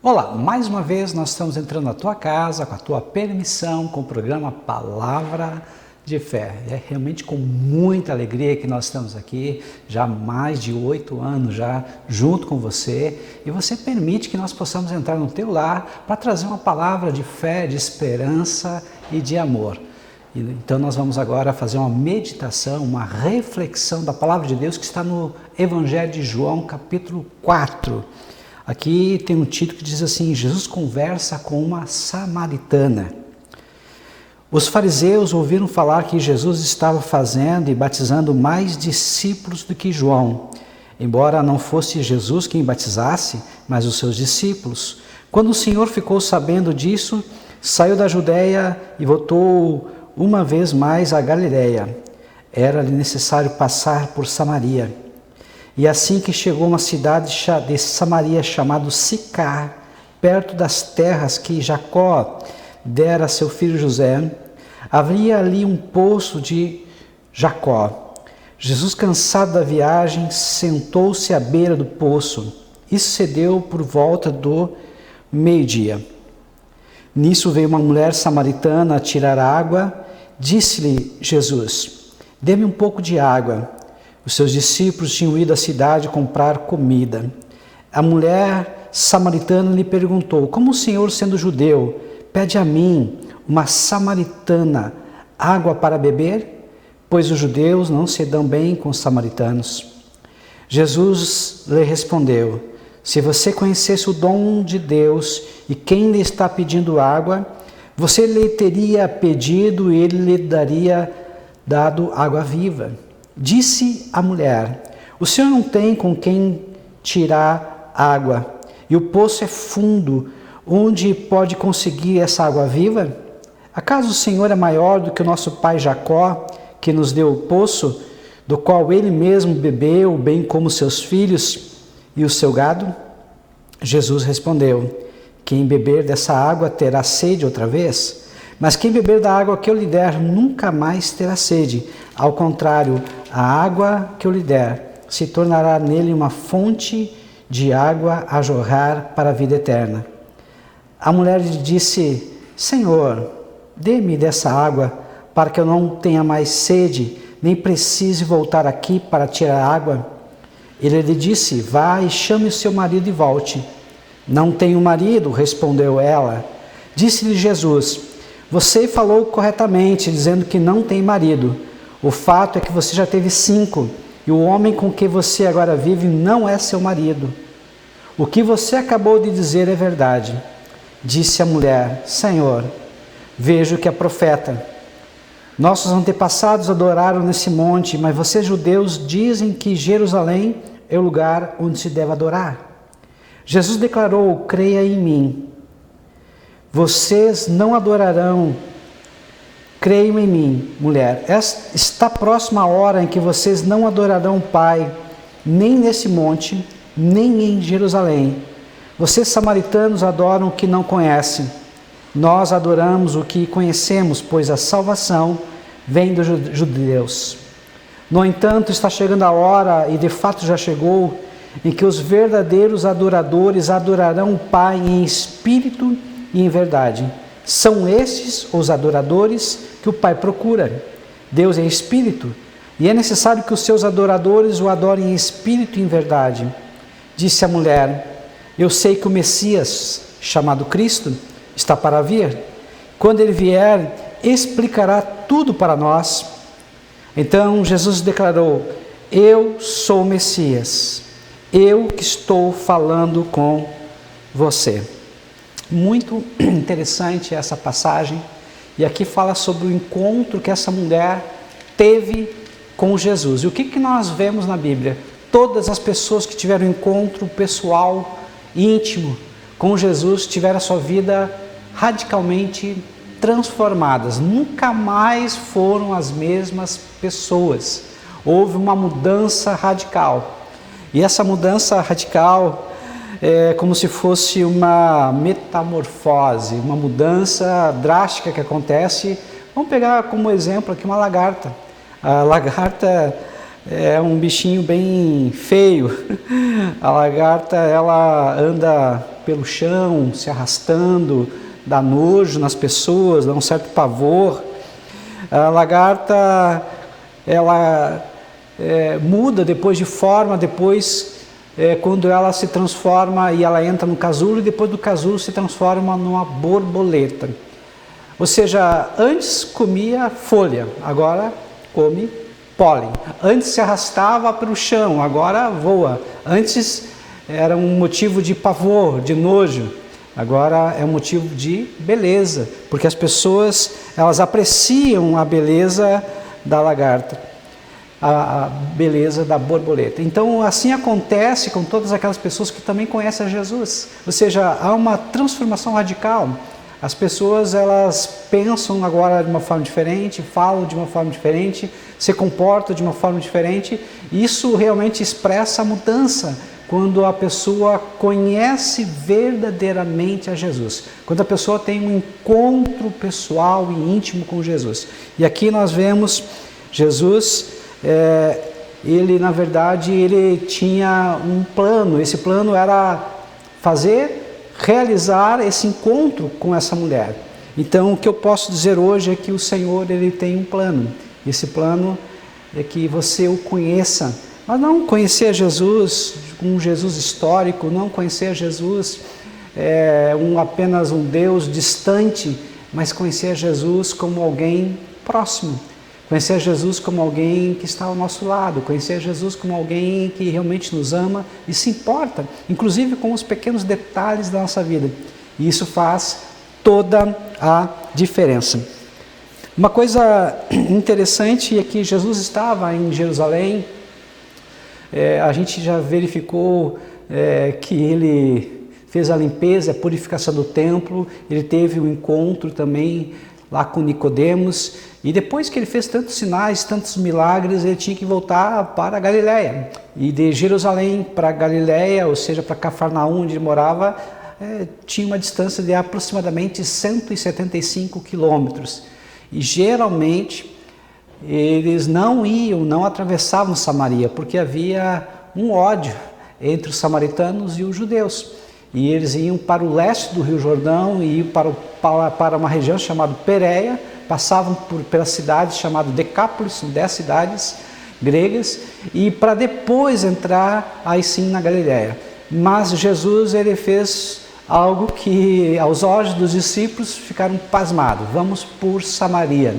Olá, mais uma vez nós estamos entrando na tua casa, com a tua permissão, com o programa Palavra de Fé. É realmente com muita alegria que nós estamos aqui, já há mais de 8 anos já junto com você, e você permite que nós possamos entrar no teu lar para trazer uma palavra de fé, de esperança e de amor. Então nós vamos agora fazer uma meditação, uma reflexão da palavra de Deus que está no Evangelho de João, capítulo 4. Aqui tem um título que diz assim: Jesus conversa com uma samaritana. Os fariseus ouviram falar que Jesus estava fazendo e batizando mais discípulos do que João, embora não fosse Jesus quem batizasse, mas os seus discípulos. Quando o Senhor ficou sabendo disso, saiu da Judeia e voltou uma vez mais à Galileia. Era-lhe necessário passar por Samaria. E assim que chegou a uma cidade de Samaria chamada Sicar, perto das terras que Jacó dera a seu filho José, havia ali um poço de Jacó. Jesus, cansado da viagem, sentou-se à beira do poço. Isso se deu por volta do meio-dia. Nisso veio uma mulher samaritana a tirar água. Disse-lhe Jesus: dê-me um pouco de água. Os seus discípulos tinham ido à cidade comprar comida. A mulher samaritana lhe perguntou: como o Senhor, sendo judeu, pede a mim, uma samaritana, água para beber? Pois os judeus não se dão bem com os samaritanos. Jesus lhe respondeu: se você conhecesse o dom de Deus e quem lhe está pedindo água, você lhe teria pedido e ele lhe daria dado água viva. Disse a mulher: o senhor não tem com quem tirar água, e o poço é fundo, onde pode conseguir essa água viva? Acaso o Senhor é maior do que o nosso pai Jacó, que nos deu o poço, do qual ele mesmo bebeu, bem como seus filhos e o seu gado? Jesus respondeu: quem beber dessa água terá sede outra vez, mas quem beber da água que eu lhe der nunca mais terá sede. Ao contrário, a água que eu lhe der se tornará nele uma fonte de água a jorrar para a vida eterna. A mulher lhe disse: Senhor, dê-me dessa água para que eu não tenha mais sede, nem precise voltar aqui para tirar água. Ele lhe disse: vá e chame o seu marido e volte. Não tenho marido, respondeu ela. Disse-lhe Jesus: você falou corretamente, dizendo que não tem marido. O fato é que você já teve 5, e o homem com quem você agora vive não é seu marido. O que você acabou de dizer é verdade. Disse a mulher: Senhor, vejo que é profeta. Nossos antepassados adoraram nesse monte, mas vocês judeus dizem que Jerusalém é o lugar onde se deve adorar. Jesus declarou: creia em mim. Vocês não adorarão. Creiam em mim, mulher. Está próxima a hora em que vocês não adorarão o Pai, nem nesse monte, nem em Jerusalém. Vocês samaritanos adoram o que não conhecem. Nós adoramos o que conhecemos, pois a salvação vem dos judeus. No entanto, está chegando a hora, e de fato já chegou, em que os verdadeiros adoradores adorarão o Pai em espírito e em verdade. São estes os adoradores que o Pai procura. Deus é espírito, e é necessário que os seus adoradores o adorem em espírito e em verdade. Disse a mulher: eu sei que o Messias, chamado Cristo, está para vir. Quando ele vier, explicará tudo para nós. Então Jesus declarou: eu sou o Messias, eu que estou falando com você. Muito interessante essa passagem, e aqui fala sobre o encontro que essa mulher teve com Jesus. E o que nós vemos na Bíblia? Todas as pessoas que tiveram encontro pessoal, íntimo com Jesus, tiveram a sua vida radicalmente transformadas, nunca mais foram as mesmas pessoas. Houve uma mudança radical, e essa mudança radical é como se fosse uma metamorfose, uma mudança drástica que acontece. Vamos pegar como exemplo aqui uma lagarta. A lagarta, é um bichinho bem feio. A lagarta, ela anda pelo chão, se arrastando, dá nojo nas pessoas, dá um certo pavor. A lagarta, ela muda depois de forma, quando ela se transforma e ela entra no casulo, e depois do casulo se transforma numa borboleta. Ou seja, antes comia folha, agora come pólen. Antes se arrastava para o chão, agora voa. Antes era um motivo de pavor, de nojo, agora é um motivo de beleza, porque as pessoas, elas apreciam a beleza da lagarta, a beleza da borboleta. Então, assim acontece com todas aquelas pessoas que também conhecem a Jesus. Ou seja, há uma transformação radical. As pessoas, elas pensam agora de uma forma diferente, falam de uma forma diferente, se comportam de uma forma diferente. Isso realmente expressa a mudança quando a pessoa conhece verdadeiramente a Jesus. Quando a pessoa tem um encontro pessoal e íntimo com Jesus. E aqui nós vemos Jesus, ele na verdade, ele tinha um plano. Esse plano era realizar esse encontro com essa mulher. Então, o que eu posso dizer hoje é que o Senhor, ele tem um plano. Esse plano é que você o conheça, mas não conhecer Jesus, um Jesus histórico, não conhecer Jesus apenas um Deus distante, mas conhecer Jesus como alguém próximo. Conhecer Jesus como alguém que está ao nosso lado, conhecer Jesus como alguém que realmente nos ama e se importa, inclusive com os pequenos detalhes da nossa vida. E isso faz toda a diferença. Uma coisa interessante é que Jesus estava em Jerusalém, a gente já verificou que ele fez a limpeza, a purificação do templo, ele teve um encontro também lá com Nicodemos, e depois que ele fez tantos sinais, tantos milagres, ele tinha que voltar para a Galileia. E de Jerusalém para a Galileia, ou seja, para Cafarnaum, onde ele morava, tinha uma distância de aproximadamente 175 quilômetros. E geralmente eles não atravessavam Samaria, porque havia um ódio entre os samaritanos e os judeus. E eles iam para o leste do Rio Jordão e iam para uma região chamada Pérea, passavam pela cidade chamada Decápolis, são 10 cidades gregas, e para depois entrar aí sim na Galileia. Mas Jesus, ele fez algo que aos olhos dos discípulos ficaram pasmados: vamos por Samaria.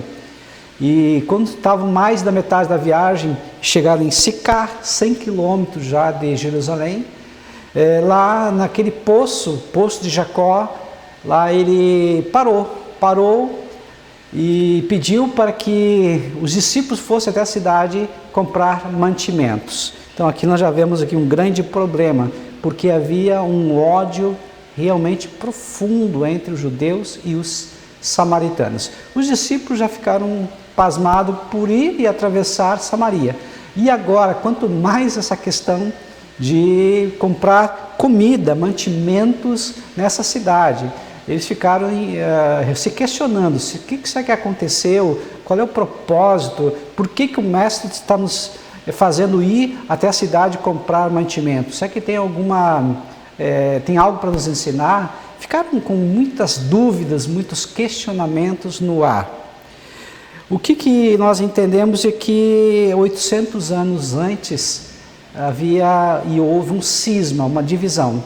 E quando estavam mais da metade da viagem, chegaram em Sicar, 100 quilômetros já de Jerusalém, lá naquele poço de Jacó, lá ele parou e pediu para que os discípulos fossem até a cidade comprar mantimentos. Então aqui nós já vemos aqui um grande problema, porque havia um ódio realmente profundo entre os judeus e os samaritanos. Os discípulos já ficaram pasmados por ir e atravessar Samaria. E agora, quanto mais essa questão de comprar comida, mantimentos nessa cidade. Eles ficaram se questionando: o que será que aconteceu? Qual é o propósito? Por que o mestre está nos fazendo ir até a cidade comprar mantimentos? Será que tem tem algo para nos ensinar? Ficaram com muitas dúvidas, muitos questionamentos no ar. O que nós entendemos é que 800 anos antes houve um cisma, uma divisão.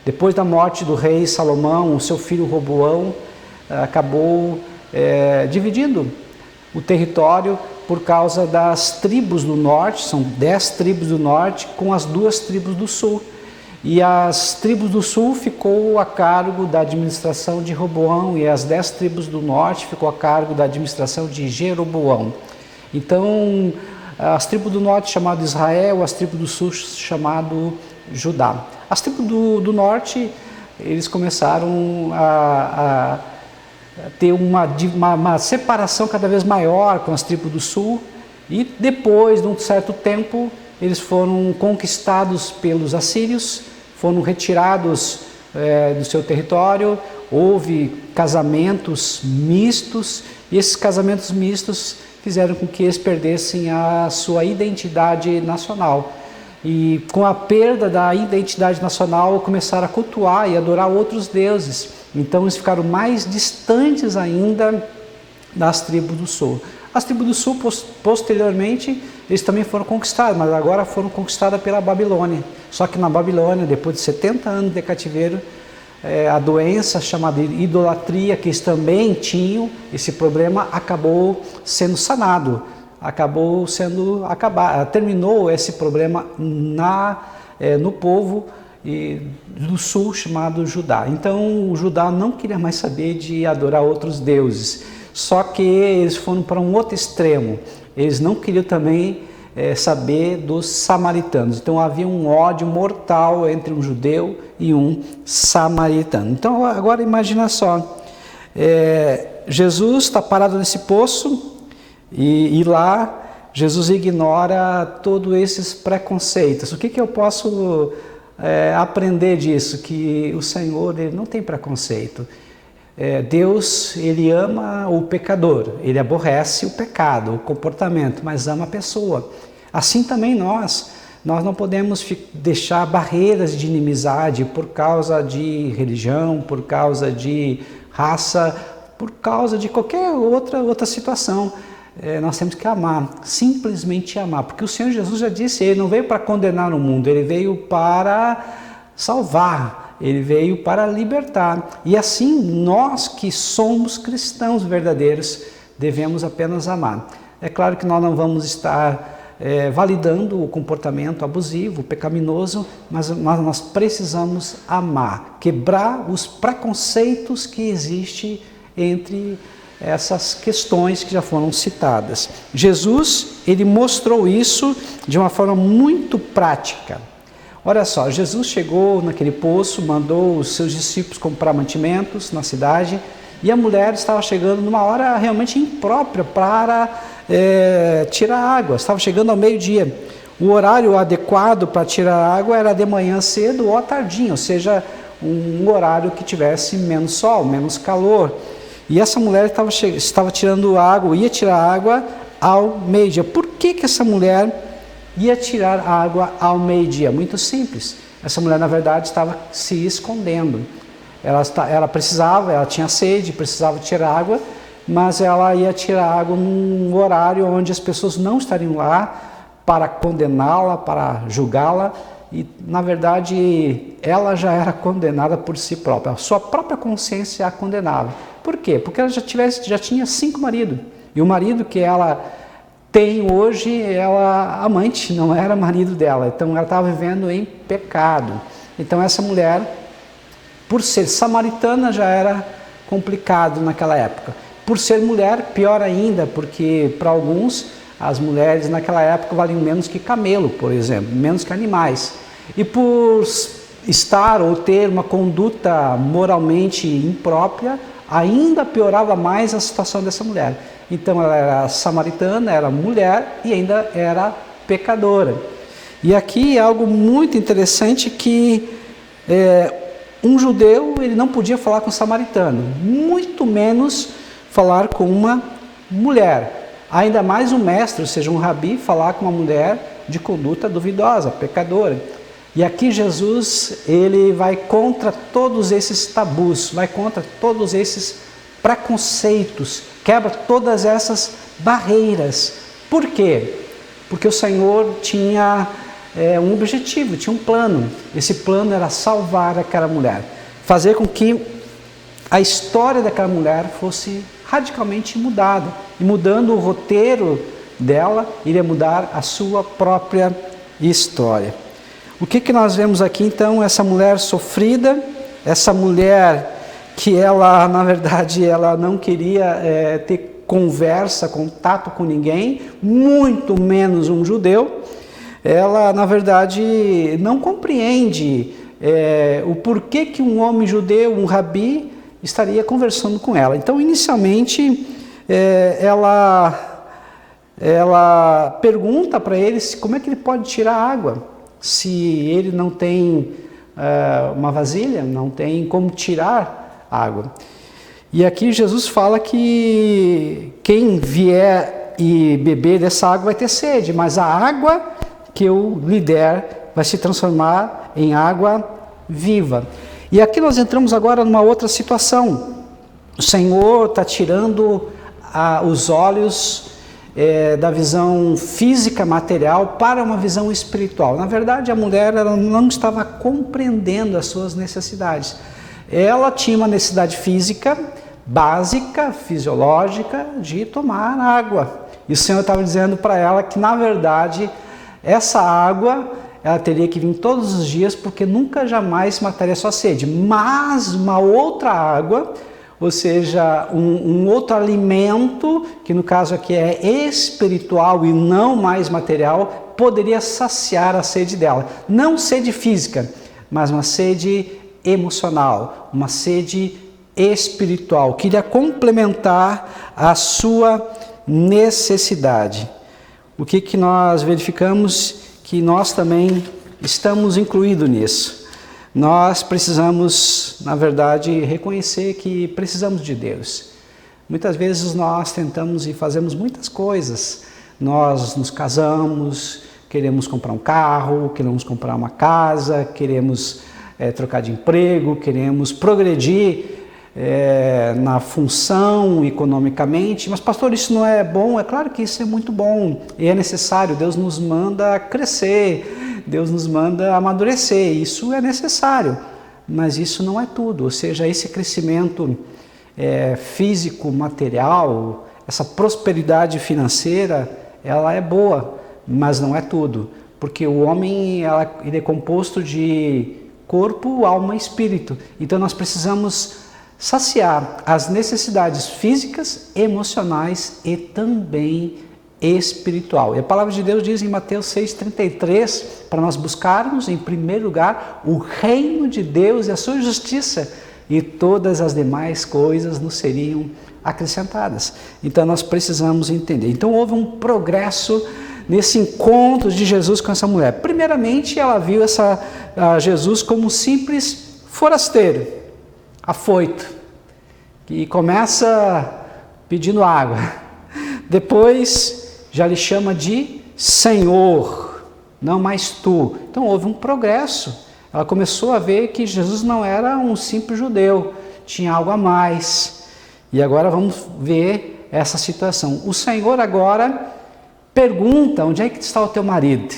Depois da morte do rei Salomão, o seu filho Roboão acabou dividindo o território por causa das tribos do norte, são 10 tribos do norte, com as 2 tribos do sul. E as tribos do sul ficou a cargo da administração de Roboão, e as 10 tribos do norte ficou a cargo da administração de Jeroboão. Então, as tribos do norte chamado Israel, as tribos do sul chamado Judá. As tribos do norte, eles começaram a ter uma separação cada vez maior com as tribos do sul, e depois de um certo tempo eles foram conquistados pelos assírios, foram retirados do seu território, houve casamentos mistos, e esses casamentos mistos fizeram com que eles perdessem a sua identidade nacional. E com a perda da identidade nacional, começaram a cultuar e adorar outros deuses. Então eles ficaram mais distantes ainda das tribos do sul. As tribos do sul, posteriormente, eles também foram conquistados, mas agora foram conquistadas pela Babilônia. Só que na Babilônia, depois de 70 anos de cativeiro, a doença chamada idolatria, que eles também tinham, esse problema acabou sendo sanado. Terminou esse problema no povo do sul chamado Judá. Então o Judá não queria mais saber de adorar outros deuses, só que eles foram para um outro extremo. Eles não queriam também saber dos samaritanos. Então havia um ódio mortal entre um judeu e um samaritano. Então agora imagina só, Jesus está parado nesse poço, e lá Jesus ignora todos esses preconceitos. O que eu posso aprender disso? Que o Senhor, ele não tem preconceito. Deus, ele ama o pecador, ele aborrece o pecado, o comportamento, mas ama a pessoa. Assim também nós não podemos deixar barreiras de inimizade por causa de religião, por causa de raça, por causa de qualquer outra situação. Nós temos que amar, simplesmente amar, porque o Senhor Jesus já disse, ele não veio para condenar o mundo, ele veio para salvar, ele veio para libertar. E assim, nós que somos cristãos verdadeiros, devemos apenas amar. É claro que nós não vamos estar validando o comportamento abusivo, pecaminoso, mas nós precisamos amar, quebrar os preconceitos que existem entre essas questões que já foram citadas. Jesus, ele mostrou isso de uma forma muito prática. Olha só, Jesus chegou naquele poço, mandou os seus discípulos comprar mantimentos na cidade, e a mulher estava chegando numa hora realmente imprópria para tirar água, estava chegando ao meio-dia. O horário adequado para tirar água era de manhã cedo ou à tardinha, ou seja, um horário que tivesse menos sol, menos calor. E essa mulher estava tirando água, ia tirar água ao meio-dia. Por que essa mulher ia tirar água ao meio-dia? Muito simples. Essa mulher, na verdade, estava se escondendo. Ela tinha sede, precisava tirar água, mas ela ia tirar água num horário onde as pessoas não estariam lá para condená-la, para julgá-la. E, na verdade, ela já era condenada por si própria. A sua própria consciência a condenava. Por quê? Porque ela já tinha 5 maridos. E o marido que ela tem hoje, ela amante, não era marido dela. Então, ela estava vivendo em pecado. Então, essa mulher, por ser samaritana, já era complicado naquela época. Por ser mulher, pior ainda, porque para alguns, as mulheres naquela época valiam menos que camelo, por exemplo, menos que animais. E por estar ou ter uma conduta moralmente imprópria, ainda piorava mais a situação dessa mulher. Então ela era samaritana, era mulher e ainda era pecadora. E aqui é algo muito interessante que um judeu ele não podia falar com um samaritano, muito menos falar com uma mulher. Ainda mais um mestre, ou seja, um rabi, falar com uma mulher de conduta duvidosa, pecadora. E aqui Jesus, ele vai contra todos esses tabus, vai contra todos esses preconceitos, quebra todas essas barreiras. Por quê? Porque o Senhor tinha um objetivo, tinha um plano. Esse plano era salvar aquela mulher, fazer com que a história daquela mulher fosse radicalmente mudada. E mudando o roteiro dela, iria mudar a sua própria história. O que nós vemos aqui então? Essa mulher sofrida, essa mulher que ela, na verdade, ela não queria ter conversa, contato com ninguém, muito menos um judeu. Ela, na verdade, não compreende o porquê que um homem judeu, um rabi, estaria conversando com ela. Então, inicialmente, ela pergunta para ele como é que ele pode tirar água, se ele não tem uma vasilha, não tem como tirar água. E aqui Jesus fala que quem vier e beber dessa água vai ter sede, mas a água que eu lhe der vai se transformar em água viva. E aqui nós entramos agora numa outra situação. O Senhor está tirando os olhos da visão física, material, para uma visão espiritual. Na verdade, a mulher ela não estava compreendendo as suas necessidades. Ela tinha uma necessidade física, básica, fisiológica, de tomar água. E o Senhor estava dizendo para ela que, na verdade, essa água ela teria que vir todos os dias, porque nunca jamais mataria sua sede. Mas uma outra água, ou seja, um outro alimento, que no caso aqui é espiritual e não mais material, poderia saciar a sede dela. Não sede física, mas uma sede emocional, uma sede espiritual, que iria complementar a sua necessidade. O que nós verificamos? Que nós também estamos incluídos nisso. Nós precisamos, na verdade, reconhecer que precisamos de Deus. Muitas vezes nós tentamos e fazemos muitas coisas. Nós nos casamos, queremos comprar um carro, queremos comprar uma casa, queremos trocar de emprego, queremos progredir na função economicamente, mas pastor, isso não é bom? É claro que isso é muito bom e é necessário. Deus nos manda crescer, Deus nos manda amadurecer, isso é necessário, mas isso não é tudo. Ou seja, esse crescimento físico, material, essa prosperidade financeira, ela é boa, mas não é tudo, porque o homem ele é composto de corpo, alma e espírito. Então nós precisamos saciar as necessidades físicas, emocionais e também espiritual. E a palavra de Deus diz em Mateus 6,33, para nós buscarmos em primeiro lugar o reino de Deus e a sua justiça, e todas as demais coisas nos seriam acrescentadas. Então nós precisamos entender. Então houve um progresso nesse encontro de Jesus com essa mulher. Primeiramente, ela viu Jesus como um simples forasteiro, afoito, que começa pedindo água, depois já lhe chama de Senhor, não mais tu. Então houve um progresso. Ela começou a ver que Jesus não era um simples judeu, tinha algo a mais. E agora vamos ver essa situação. O Senhor agora pergunta: onde é que está o teu marido?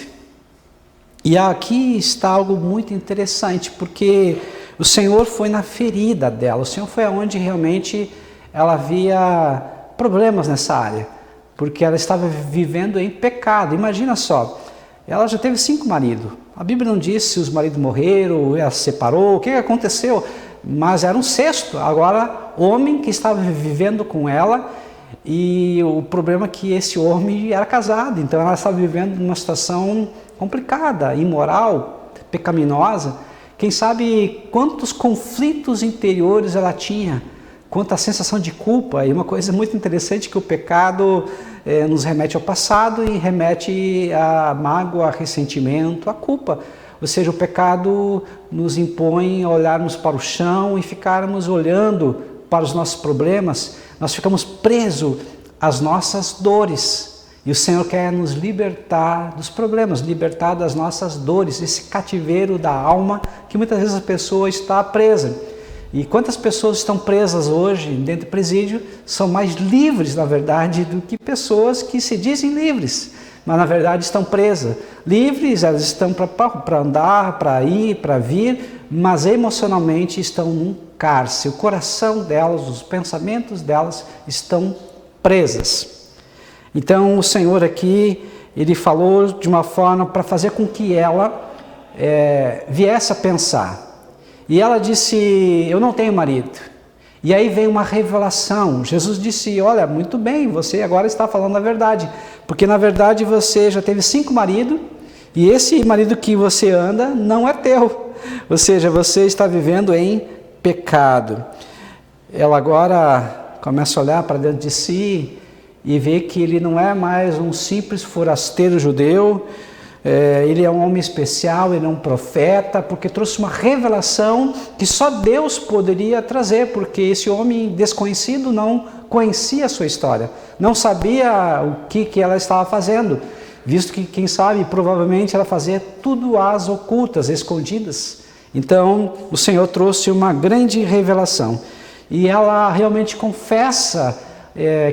E aqui está algo muito interessante, porque o Senhor foi na ferida dela, o Senhor foi aonde realmente ela havia problemas nessa área, porque ela estava vivendo em pecado. Imagina só, ela já teve 5 maridos, a Bíblia não diz se os maridos morreram, ela se separou, o que aconteceu, mas era um 6º, agora homem que estava vivendo com ela, e o problema é que esse homem era casado, então ela estava vivendo numa situação complicada, imoral, pecaminosa. Quem sabe quantos conflitos interiores ela tinha, quanta sensação de culpa. E uma coisa muito interessante, que o pecado nos remete ao passado e remete à mágoa, a ressentimento, à culpa. Ou seja, o pecado nos impõe a olharmos para o chão e ficarmos olhando para os nossos problemas. Nós ficamos presos às nossas dores. E o Senhor quer nos libertar dos problemas, libertar das nossas dores, esse cativeiro da alma que muitas vezes a pessoa está presa. E quantas pessoas estão presas hoje dentro do presídio são mais livres, na verdade, do que pessoas que se dizem livres, mas na verdade estão presas. Livres, elas estão para andar, para ir, para vir, mas emocionalmente estão num cárcere. O coração delas, os pensamentos delas estão presas. Então o Senhor aqui, Ele falou de uma forma para fazer com que ela viesse a pensar. E ela disse: eu não tenho marido. E aí vem uma revelação. Jesus disse: olha, muito bem, você agora está falando a verdade. Porque na verdade você já teve 5 maridos, e esse marido que você anda não é teu. Ou seja, você está vivendo em pecado. Ela agora começa a olhar para dentro de si e vê que ele não é mais um simples forasteiro judeu, Ele é um homem especial, ele é um profeta, porque trouxe uma revelação que só Deus poderia trazer, porque esse homem desconhecido não conhecia a sua história, não sabia o que ela estava fazendo, visto que, quem sabe, provavelmente ela fazia tudo às ocultas, escondidas. Então, o Senhor trouxe uma grande revelação, e ela realmente confessa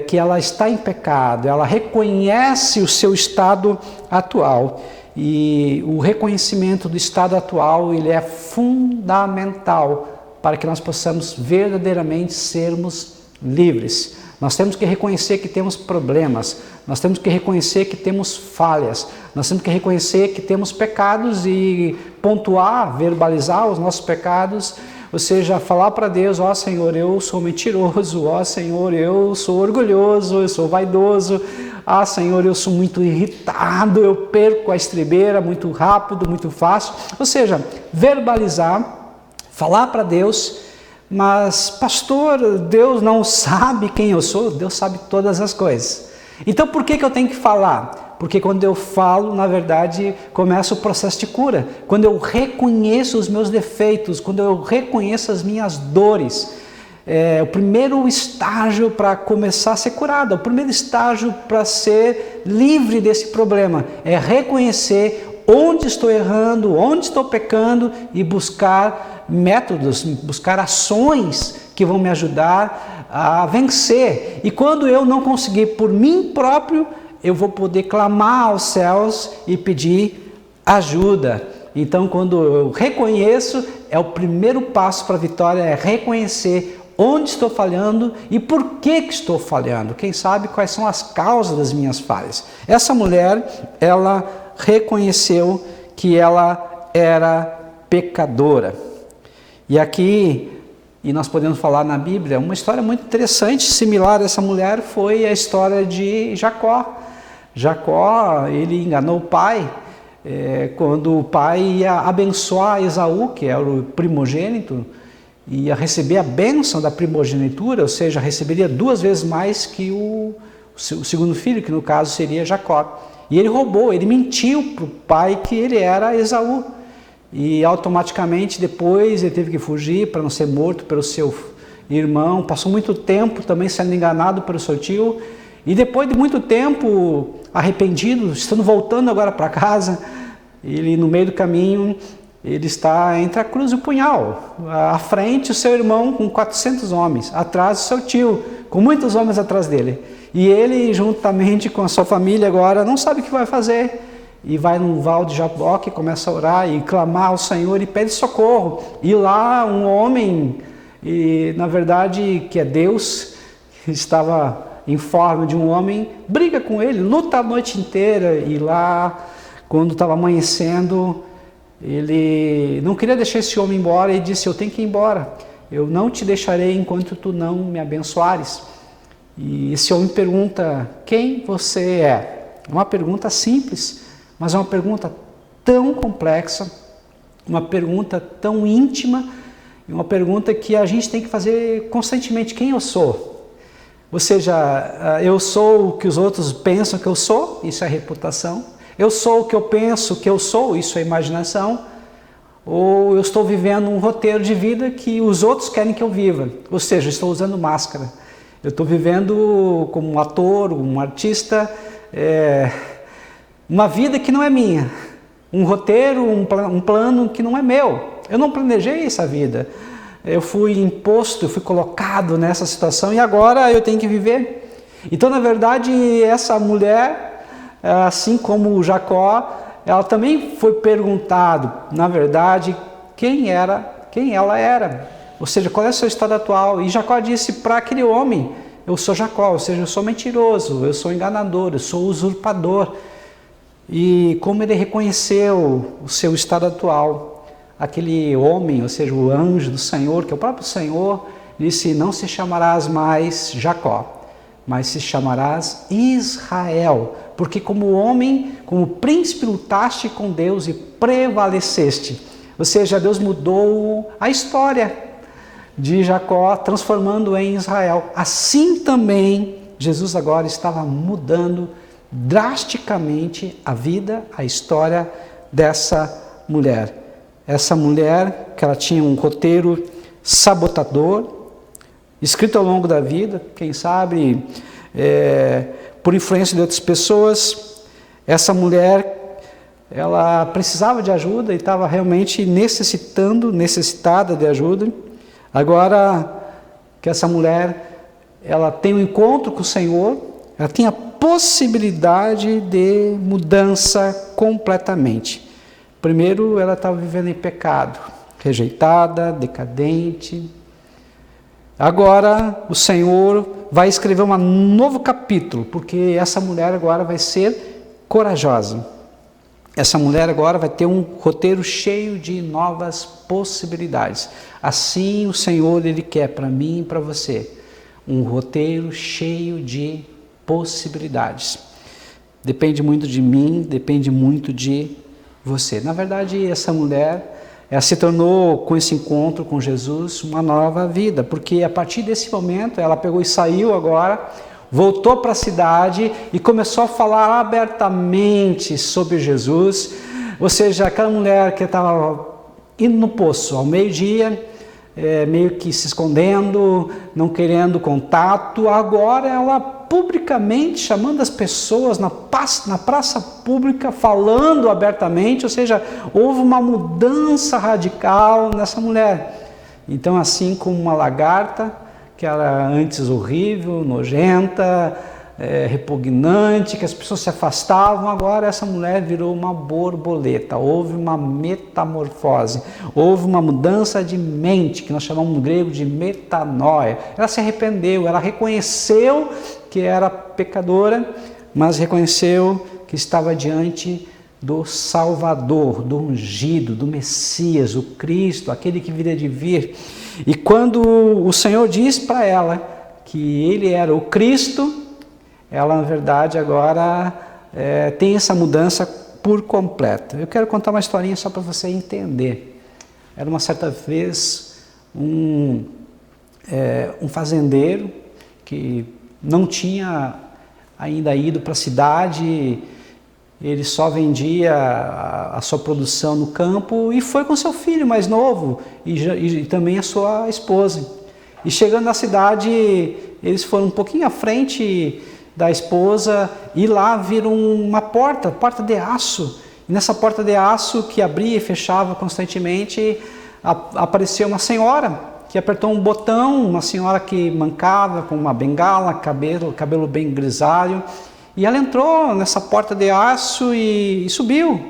que ela está em pecado, ela reconhece o seu estado atual. E o reconhecimento do estado atual, ele é fundamental para que nós possamos verdadeiramente sermos livres. Nós temos que reconhecer que temos problemas, nós temos que reconhecer que temos falhas, nós temos que reconhecer que temos pecados e pontuar, verbalizar os nossos pecados, ou seja, falar para Deus: ó Senhor, eu sou mentiroso, ó Senhor, eu sou orgulhoso, eu sou vaidoso, ah Senhor, eu sou muito irritado, eu perco a estribeira muito rápido, muito fácil. Ou seja, verbalizar, falar para Deus. Mas pastor, Deus não sabe quem eu sou? Deus sabe todas as coisas. Então por que eu tenho que falar? Porque quando eu falo, na verdade, começa o processo de cura. Quando eu reconheço os meus defeitos, quando eu reconheço as minhas dores, o primeiro estágio para começar a ser curado, o primeiro estágio para ser livre desse problema é reconhecer onde estou errando, onde estou pecando e buscar métodos, buscar ações que vão me ajudar a vencer. E quando eu não conseguir por mim próprio, eu vou poder clamar aos céus e pedir ajuda. Então, quando eu reconheço, é o primeiro passo para a vitória, é reconhecer onde estou falhando e por que estou falhando. Quem sabe quais são as causas das minhas falhas. Essa mulher, ela reconheceu que ela era pecadora. E aqui, e nós podemos falar na Bíblia, uma história muito interessante, similar a essa mulher, foi a história de Jacó. Jacó, ele enganou o pai, quando o pai ia abençoar Esaú, que era o primogênito, ia receber a bênção da primogenitura, ou seja, receberia 2 vezes mais que o segundo filho, que no caso seria Jacó. E ele roubou, ele mentiu para o pai que ele era Esaú. E automaticamente depois ele teve que fugir para não ser morto pelo seu irmão. Passou muito tempo também sendo enganado pelo seu tio. E depois de muito tempo, arrependido, estando voltando agora para casa, ele no meio do caminho, ele está entre a cruz e o punhal. À frente o seu irmão com 400 homens, atrás o seu tio, com muitos homens atrás dele. E ele, juntamente com a sua família agora, não sabe o que vai fazer. E vai num val de Jaboque, começa a orar e clamar ao Senhor e pede socorro. E lá um homem, na verdade que é Deus, estava em forma de um homem, briga com ele, luta a noite inteira. E lá, quando estava amanhecendo, ele não queria deixar esse homem embora e disse: eu tenho que ir embora, eu não te deixarei enquanto tu não me abençoares. E esse homem pergunta: quem você é? Uma pergunta simples, mas é uma pergunta tão complexa, uma pergunta tão íntima, uma pergunta que a gente tem que fazer constantemente: quem eu sou? Ou seja, eu sou o que os outros pensam que eu sou, isso é reputação. Eu sou o que eu penso que eu sou, isso é imaginação. Ou eu estou vivendo um roteiro de vida que os outros querem que eu viva, ou seja, estou usando máscara. Eu estou vivendo como um ator, um artista, uma vida que não é minha, um roteiro, um plano que não é meu. Eu não planejei essa vida, eu fui imposto, eu fui colocado nessa situação e agora eu tenho que viver. Então, na verdade, essa mulher, assim como Jacó, ela também foi perguntado, na verdade, quem ela era. Ou seja, qual é o seu estado atual? E Jacó disse para aquele homem: eu sou Jacó, ou seja, eu sou mentiroso, eu sou enganador, eu sou usurpador. E como ele reconheceu o seu estado atual, aquele homem, ou seja, o anjo do Senhor, que é o próprio Senhor, disse: não se chamarás mais Jacó, mas se chamarás Israel, porque como homem, como príncipe, lutaste com Deus e prevaleceste. Ou seja, Deus mudou a história de Jacó, transformando em Israel. Assim também, Jesus agora estava mudando drasticamente a vida, a história dessa mulher. Essa mulher que ela tinha um roteiro sabotador, escrito ao longo da vida, quem sabe por influência de outras pessoas. Essa mulher, ela precisava de ajuda e estava realmente necessitada de ajuda. Agora que essa mulher, ela tem um encontro com o Senhor, ela tem a possibilidade de mudança completamente. Primeiro, ela estava vivendo em pecado, rejeitada, decadente. Agora, o Senhor vai escrever um novo capítulo, porque essa mulher agora vai ser corajosa. Essa mulher agora vai ter um roteiro cheio de novas possibilidades. Assim o Senhor, Ele quer para mim e para você, um roteiro cheio de possibilidades. Depende muito de mim, depende muito de você. Na verdade, essa mulher, ela se tornou, com esse encontro com Jesus, uma nova vida, porque a partir desse momento, ela pegou e saiu agora, voltou para a cidade e começou a falar abertamente sobre Jesus. Ou seja, aquela mulher que estava indo no poço ao meio-dia, meio que se escondendo, não querendo contato, agora ela publicamente chamando as pessoas na praça pública, falando abertamente, ou seja, houve uma mudança radical nessa mulher. Então, assim como uma lagarta, que era antes horrível, nojenta, repugnante, que as pessoas se afastavam, agora essa mulher virou uma borboleta, houve uma metamorfose, houve uma mudança de mente, que nós chamamos no grego de metanoia. Ela se arrependeu, ela reconheceu que era pecadora, mas reconheceu que estava diante do Salvador, do ungido, do Messias, o Cristo, aquele que viria de vir. E quando o Senhor diz para ela que Ele era o Cristo, ela, na verdade, agora tem essa mudança por completo. Eu quero contar uma historinha só para você entender. Era uma certa vez um fazendeiro que não tinha ainda ido para a cidade, ele só vendia a sua produção no campo e foi com seu filho mais novo e também a sua esposa. E chegando na cidade, eles foram um pouquinho à frente da esposa e lá viram uma porta de aço. E nessa porta de aço que abria e fechava constantemente, apareceu uma senhora que apertou um botão, uma senhora que mancava com uma bengala, cabelo bem grisalho. E ela entrou nessa porta de aço e subiu.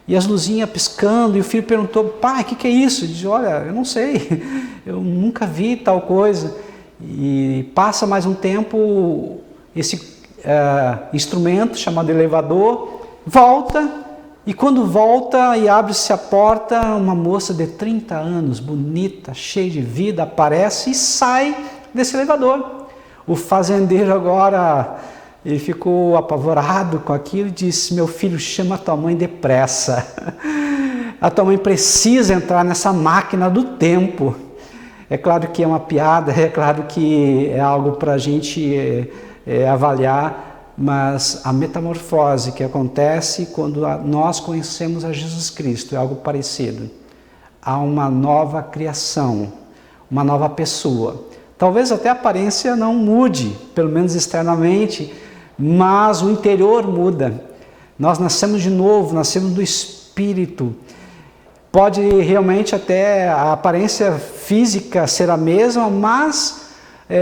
E as luzinhas piscando, e o filho perguntou: pai, o que é isso? Ele disse: olha, eu não sei, eu nunca vi tal coisa. E passa mais um tempo, esse instrumento chamado elevador volta, e quando volta e abre-se a porta, uma moça de 30 anos, bonita, cheia de vida, aparece e sai desse elevador. O fazendeiro agora, ele ficou apavorado com aquilo e disse: meu filho, chama a tua mãe depressa. A tua mãe precisa entrar nessa máquina do tempo. É claro que é uma piada, é claro que é algo para a gente avaliar, mas a metamorfose que acontece quando nós conhecemos a Jesus Cristo é algo parecido. Há uma nova criação, uma nova pessoa. Talvez até a aparência não mude, pelo menos externamente, mas o interior muda. Nós nascemos de novo, nascemos do Espírito. Pode realmente até a aparência física ser a mesma, mas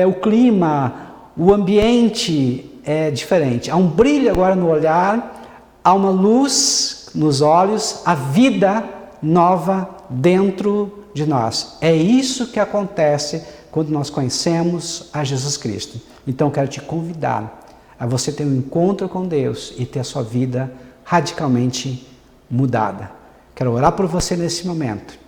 o clima, o ambiente é diferente. Há um brilho agora no olhar, há uma luz nos olhos, a vida nova dentro de nós. É isso que acontece quando nós conhecemos a Jesus Cristo. Então, quero te convidar a você ter um encontro com Deus e ter a sua vida radicalmente mudada. Quero orar por você nesse momento.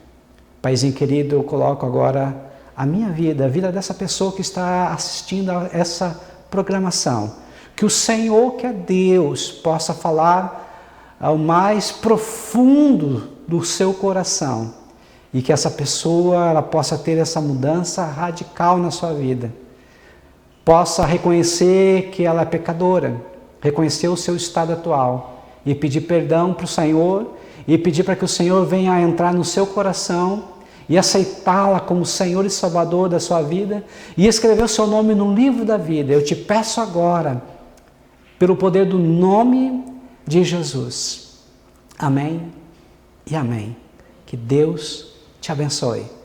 Paizinho querido, eu coloco agora a minha vida, a vida dessa pessoa que está assistindo a essa programação. Que o Senhor, que é Deus, possa falar ao mais profundo do seu coração e que essa pessoa ela possa ter essa mudança radical na sua vida. Possa reconhecer que ela é pecadora, reconhecer o seu estado atual e pedir perdão para o Senhor e pedir para que o Senhor venha a entrar no seu coração e aceitá-la como Senhor e Salvador da sua vida e escrever o seu nome no livro da vida, eu te peço agora, pelo poder do nome de Jesus. Amém e amém. Que Deus te abençoe.